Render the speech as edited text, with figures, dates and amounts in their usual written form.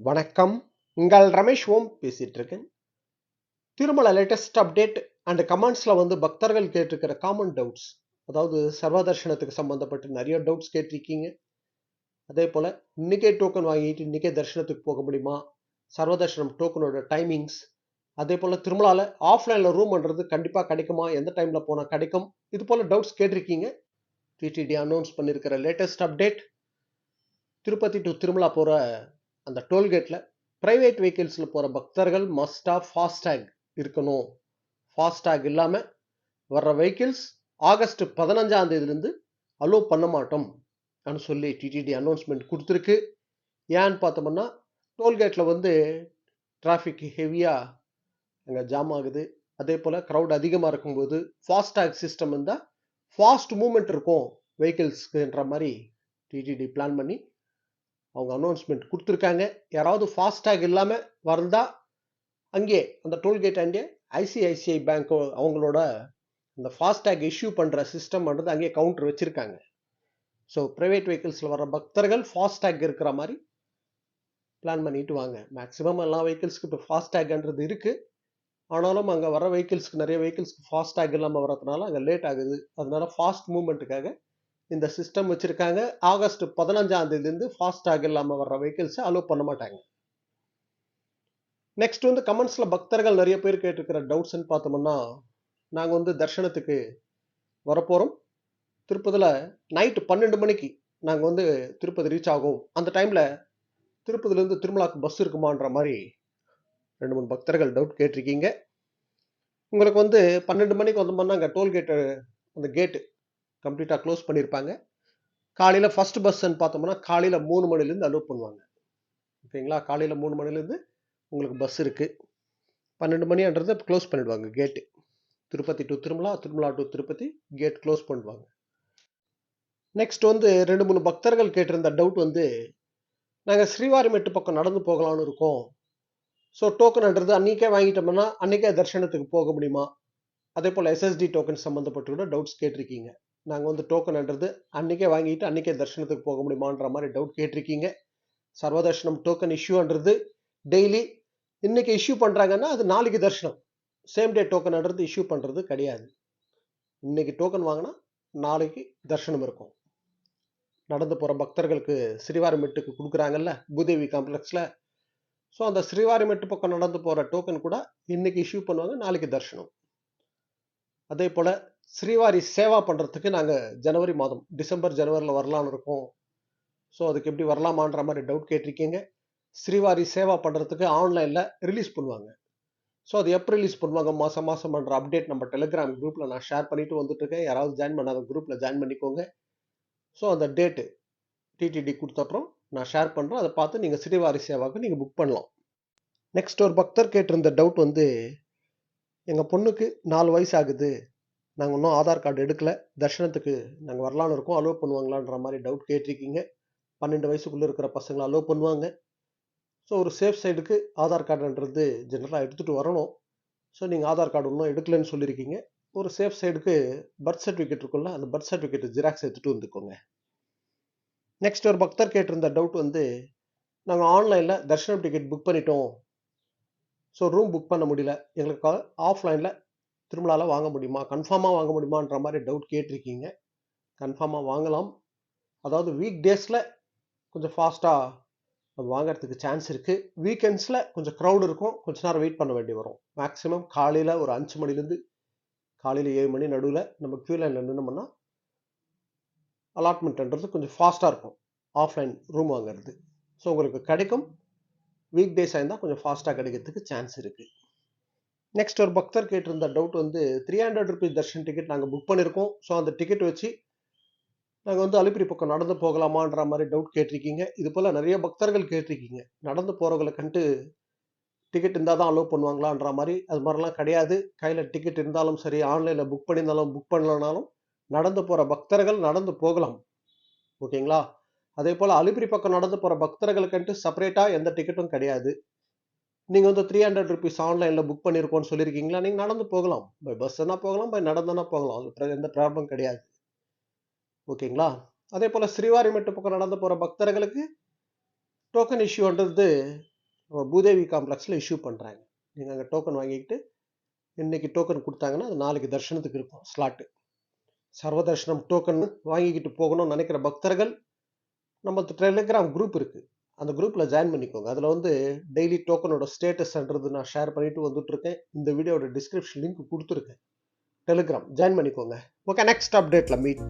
வணக்கம். உங்கள் ரமேஷ் ஓம் பேசிட்டு இருக்கேன். திருமல லேட்டஸ்ட் அப்டேட் அண்ட் கமெண்ட்ஸ்ல பக்தர்கள் கேட்டிருக்கிற காமன் டவுட்ஸ், அதாவது சர்வதர்ஷனத்துக்கு சம்பந்தப்பட்டு நிறைய டவுட்ஸ் கேட்டிருக்கீங்க. அதே போல இன்னைக்கே டோக்கன் வாங்கிட்டு இன்னைக்கே தர்ஷனத்துக்கு போக முடியுமா, சர்வதர்ஷனம் டோக்கனோட டைமிங்ஸ், அதே போல திருமலால ஆஃப்லைன்ல ரூம் பண்றது கண்டிப்பா கிடைக்குமா, எந்த டைம்ல போனா கிடைக்கும், இது போல டவுட்ஸ் கேட்டிருக்கீங்க. டிடிடி அனௌன்ஸ் பண்ணிருக்கிற latest update, Tirupati to Tirumala போற அந்த டோல்கேட்ல பிரைவேட் வெஹிக்கிள்ஸ்ல போற பக்தர்கள் மஸ்டா ஃபாஸ்டேக் இருக்கணும். ஃபாஸ்டேக் இல்லாம வர்ற வெஹிக்கிள்ஸ் ஆகஸ்ட் 15ஆம் தேதியிலிருந்து அலோ பண்ண மாட்டோம் சொல்லி டிடிடி அனௌன்ஸ்மெண்ட் கொடுத்துருக்கு. ஏன்னு பார்த்தோம்னா டோல்கேட்ல டிராஃபிக் ஹெவியா அங்கே ஜாம் ஆகுது. அதே போல க்ரௌட் அதிகமாக இருக்கும்போது ஃபாஸ்டேக் சிஸ்டம் இருந்தால் ஃபாஸ்ட் மூவ்மெண்ட் இருக்கும் வெஹிக்கிள்ஸ்க்குன்ற மாதிரி டிடிடி பிளான் பண்ணி அவங்க அனௌன்ஸ்மெண்ட் கொடுத்துருக்காங்க. யாராவது ஃபாஸ்டேக் இல்லாமல் வந்தா அங்கே அந்த டோல்கேட் அங்கே ஐசிஐசிஐ பேங்க் அவங்களோட இந்த ஃபாஸ்டேக் இஷ்யூ பண்ணுற சிஸ்டம் அங்கே கவுண்டர் வச்சுருக்காங்க. ஸோ ப்ரைவேட் வெஹிக்கிள்ஸில் வர பக்தர்கள் ஃபாஸ்டேக் இருக்கிற மாதிரி பிளான் பண்ணிட்டு வாங்க. மேக்ஸிமம் எல்லா வெஹிக்கிள்ஸ்க்கு இப்போ ஃபாஸ்டேக்ன்றது இருக்குது. ஆனாலும் அங்கே வர வெஹிக்கிள்ஸ்க்கு நிறைய வெஹிக்கிள்ஸ்க்கு ஃபாஸ்டேக் இல்லாமல் வரதுனால அங்கே லேட் ஆகுது. அதனால ஃபாஸ்ட் மூவ்மெண்ட்டுக்காக இந்த சிஸ்டம் வச்சிருக்காங்க. ஆகஸ்ட் 15ஆம் தேதியிலிருந்து ஃபாஸ்டாக் இல்லாம வர்ற வெஹிக்கிள்ஸ் அலோ பண்ண மாட்டாங்க. நெக்ஸ்ட் கமெண்ட்ஸ்ல பக்தர்கள் நிறைய பேர் கேட்டிருக்கிற டவுட்ஸ் பார்த்தோம்னா, நாங்க தர்ஷனத்துக்கு வரப்போறோம். திருப்பதில நைட் 12 மணிக்கு நாங்க திருப்பதி ரீச் ஆகும். அந்த டைம்ல திருப்பதில இருந்து திருமலாக்கு பஸ் இருக்குமான்ற மாதிரி 2-3 பக்தர்கள் டவுட் கேட்டிருக்கீங்க. உங்களுக்கு 12 மணிக்கு வந்தோம்னா அங்க டோல்கேட் அந்த கேட் கம்ப்ளீட்டா க்ளோஸ் பண்ணிருப்பாங்க. காலையில் ஃபர்ஸ்ட் பஸ்ன்னு பார்த்தோம்னா காலையில் 3 மணிலேருந்து அலோவ் பண்ணுவாங்க. ஓகேங்களா, காலையில் 3 மணிலேருந்து உங்களுக்கு பஸ் இருக்குது. 12 மணின்றது க்ளோஸ் பண்ணிடுவாங்க கேட்டு. Tirupati to Tirumala, Tirumala to Tirupati gate close பண்ணுவாங்க. நெக்ஸ்ட் 2-3 பக்தர்கள் கேட்டிருந்த டவுட் நாங்கள் ஸ்ரீவாரிமெட்டு பக்கம் நடந்து போகலான்னு இருக்கோம். ஸோ டோக்கன்ன்றது அன்றைக்கே வாங்கிட்டோம்னா அன்றைக்கே தர்ஷனத்துக்கு போக முடியுமா, அதே போல் எஸ்எஸ்டி டோக்கன் சம்மந்தப்பட்டு கூட டவுட்ஸ் கேட்டிருக்கீங்க. நாங்கள் டோக்கன்ன்றது அன்றைக்கே வாங்கிட்டு அன்றைக்கே தர்ஷனத்துக்கு போக முடியுமான்ற மாதிரி டவுட் கேட்டிருக்கீங்க. சர்வதர்ஷனம் டோக்கன் இஷ்யூன்றது டெய்லி இன்னைக்கு இஷ்யூ பண்ணுறாங்கன்னா அது நாளைக்கு தர்ஷனம். சேம் டே டோக்கன்ன்றது இஷ்யூ பண்ணுறது கிடையாது. இன்னைக்கு டோக்கன் வாங்கினா நாளைக்கு தர்ஷனம் இருக்கும். நடந்து போகிற பக்தர்களுக்கு ஸ்ரீவாரிமெட்டுக்கு கொடுக்குறாங்கல்ல பூதேவி காம்ப்ளெக்ஸில், ஸோ அந்த ஸ்ரீவாரிமெட்டு பக்கம் நடந்து போகிற டோக்கன் கூட இன்னைக்கு இஷ்யூ பண்ணுவாங்க, நாளைக்கு தர்ஷனம். அதே போல் ஸ்ரீவாரி சேவா பண்ணுறதுக்கு நாங்கள் ஜனவரி மாதம் டிசம்பர் ஜனவரியில் வரலான்னு இருக்கோம். ஸோ அதுக்கு எப்படி வரலாமான்ற மாதிரி டவுட் கேட்டிருக்கீங்க. ஸ்ரீவாரி சேவா பண்ணுறதுக்கு ஆன்லைனில் ரிலீஸ் பண்ணுவாங்க. ஸோ அது எப்போ ரிலீஸ் பண்ணுவாங்க, மாதம் மாதம் பண்ணுற அப்டேட் நம்ம டெலிகிராம் குரூப்பில் நான் ஷேர் பண்ணிட்டு வந்துட்டுருக்கேன். யாராவது ஜாயின் பண்ணாத குரூப்பில் ஜாயின் பண்ணிக்கோங்க. ஸோ அந்த டேட்டு டிடிடி கொடுத்தப்புறம் நான் ஷேர் பண்ணுறேன். அதை பார்த்து நீங்கள் ஸ்ரீவாரி சேவாவுக்கு நீங்கள் புக் பண்ணலாம். நெக்ஸ்ட் ஒரு பக்தர் கேட்டிருந்த டவுட் எங்கள் பொண்ணுக்கு 4 வயசு ஆகுது, நாங்கள் இன்னும் ஆதார் கார்டு எடுக்கல, தர்ஷனத்துக்கு நாங்கள் வரலான்னு இருக்கோம், அலோவ் பண்ணுவாங்களான்ற மாதிரி டவுட் கேட்டிருக்கீங்க. 12 வயசுக்குள்ளே இருக்கிற பசங்களை அலோவ் பண்ணுவாங்க. ஸோ ஒரு சேஃப் சைடுக்கு ஆதார் கார்டுன்றது ஜென்ரலாக எடுத்துகிட்டு வரணும். ஸோ நீங்கள் ஆதார் கார்டு இன்னும் எடுக்கலன்னு சொல்லியிருக்கீங்க. ஒரு சேஃப் சைடுக்கு பர்த் சர்டிஃபிகேட் இருக்குல்ல, அந்த பர்த் சர்டிஃபிகேட் ஜெராக்ஸ் எடுத்துகிட்டு வந்துக்கோங்க. நெக்ஸ்ட் ஒரு பக்தர் கேட்டிருந்த டவுட் நாங்கள் ஆன்லைனில் தர்ஷனம் டிக்கெட் புக் பண்ணிட்டோம், ஸோ ரூம் புக் பண்ண முடியல, எங்களுக்கு ஆஃப்லைனில் திருமலாவில் வாங்க முடியுமா, கன்ஃபார்மாக வாங்க முடியுமான்ற மாதிரி டவுட் கேட்டிருக்கீங்க. கன்ஃபார்மாக வாங்கலாம். அதாவது வீக் டேஸில் கொஞ்சம் ஃபாஸ்ட்டாக வாங்கிறதுக்கு சான்ஸ் இருக்குது. வீக்கெண்ட்ஸில் கொஞ்சம் க்ரௌட் இருக்கும், கொஞ்ச நேரம் வெயிட் பண்ண வேண்டி வரும். மேக்ஸிமம் காலையில் ஒரு 5 மணிலேருந்து காலையில் 7 மணி நடுவில் நம்ம க்யூ லைனில் நின்னோம்னா அலாட்மெண்ட்ன்றது கொஞ்சம் ஃபாஸ்ட்டாக இருக்கும் ஆஃப்லைன் ரூம் வாங்கிறது. ஸோ உங்களுக்கு கிடைக்கும். வீக் டேஸாக இருந்தால் கொஞ்சம் ஃபாஸ்ட்டாக கிடைக்கிறதுக்கு சான்ஸ் இருக்குது. நெக்ஸ்ட் ஒரு பக்தர் கேட்டிருந்த டவுட் 300 ருபீஸ் தர்ஷன் டிக்கெட் நாங்கள் புக் பண்ணியிருக்கோம். ஸோ அந்த டிக்கெட் வச்சு நாங்கள் அலிப்பிரி பக்கம் நடந்து போகலாமான்ற மாதிரி டவுட் கேட்டிருக்கீங்க. இது போல் நிறைய பக்தர்கள் கேட்டிருக்கீங்க. நடந்து போகிறவங்களுக்குன்ட்டு டிக்கெட் இருந்தால் தான் அலோவ் பண்ணுவாங்களான்ற மாதிரி. அது மாதிரிலாம் கிடையாது. கையில் டிக்கெட் இருந்தாலும் சரி, ஆன்லைனில் புக் பண்ணியிருந்தாலும் புக் பண்ணலனாலும் நடந்து போகிற பக்தர்கள் நடந்து போகலாம். ஓகேங்களா. அதே போல் அலிப்பிரி பக்கம் நடந்து போகிற பக்தர்களுக்குன்ட்டு செப்பரேட்டாக எந்த டிக்கெட்டும் கிடையாது. நீங்கள் 300 ருபீஸ் ஆன்லைனில் புக் பண்ணியிருக்கோன்னு சொல்லியிருக்கீங்களா, நீங்கள் நடந்து போகலாம். பை பஸ்ஸுனா போகலாம், பை நடந்தனா போகலாம். அது எந்த ப்ராப்ளம் கிடையாது. ஓகேங்களா. அதே போல் ஸ்ரீவாரிமெட்டு பக்கம் நடந்து போகிற பக்தர்களுக்கு டோக்கன் இஷ்யூன்றது பூதேவி காம்ப்ளெக்ஸில் இஷ்யூ பண்ணுறாங்க. நீங்கள் அங்கே டோக்கன் வாங்கிக்கிட்டு இன்றைக்கி டோக்கன் கொடுத்தாங்கன்னா அது நாளைக்கு தரிசனத்துக்கு இருக்கும் ஸ்லாட்டு. சர்வ தரிசனம் டோக்கன் வாங்கிக்கிட்டு போகணும்னு நினைக்கிற பக்தர்கள் நம்ம டெலிகிராம் குரூப் இருக்குது, அந்த குரூப்பில் ஜாயின் பண்ணிக்கோங்க. அதில் வந்து டெய்லி டோக்கனோட ஸ்டேட்டஸ்ன்றது நான் ஷேர் பண்ணிட்டு வந்துட்டுருக்கேன். இந்த வீடியோட டிஸ்கிரிப்ஷன் லிங்க் கொடுத்துருக்கேன். டெலிகிராம் ஜாயின் பண்ணிக்கோங்க. ஓகே, நெக்ஸ்ட் அப்டேட்டில் மீட்